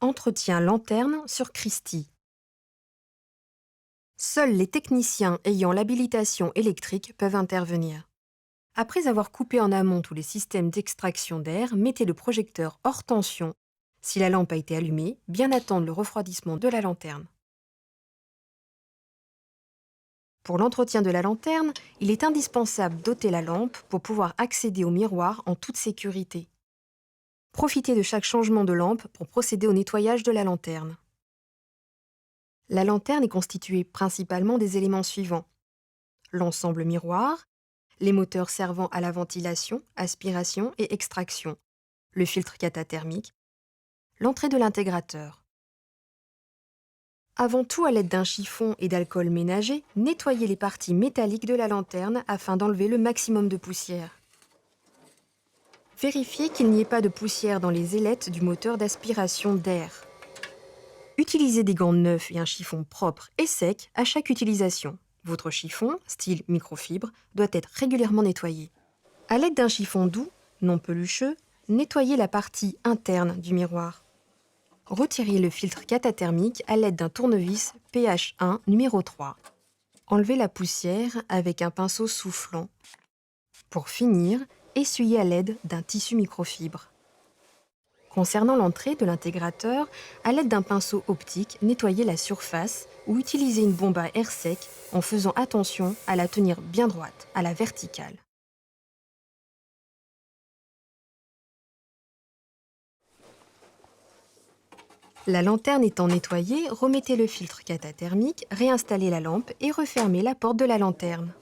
Entretien lanterne sur Christie. Seuls les techniciens ayant l'habilitation électrique peuvent intervenir. Après avoir coupé en amont tous les systèmes d'extraction d'air, mettez le projecteur hors tension. Si la lampe a été allumée, bien attendre le refroidissement de la lanterne. Pour l'entretien de la lanterne, il est indispensable d'ôter la lampe pour pouvoir accéder au miroir en toute sécurité. Profitez de chaque changement de lampe pour procéder au nettoyage de la lanterne. La lanterne est constituée principalement des éléments suivants: l'ensemble miroir, les moteurs servant à la ventilation, aspiration et extraction, le filtre catathermique, l'entrée de l'intégrateur. Avant tout, à l'aide d'un chiffon et d'alcool ménager, nettoyez les parties métalliques de la lanterne afin d'enlever le maximum de poussière. Vérifiez qu'il n'y ait pas de poussière dans les ailettes du moteur d'aspiration d'air. Utilisez des gants neufs et un chiffon propre et sec à chaque utilisation. Votre chiffon, style microfibre, doit être régulièrement nettoyé. À l'aide d'un chiffon doux, non pelucheux, nettoyez la partie interne du miroir. Retirez le filtre catathermique à l'aide d'un tournevis PH1 numéro 3. Enlevez la poussière avec un pinceau soufflant. Pour finir, essuyez à l'aide d'un tissu microfibre. Concernant l'entrée de l'intégrateur, à l'aide d'un pinceau optique, nettoyez la surface ou utilisez une bombe à air sec en faisant attention à la tenir bien droite, à la verticale. La lanterne étant nettoyée, remettez le filtre catathermique, réinstallez la lampe et refermez la porte de la lanterne.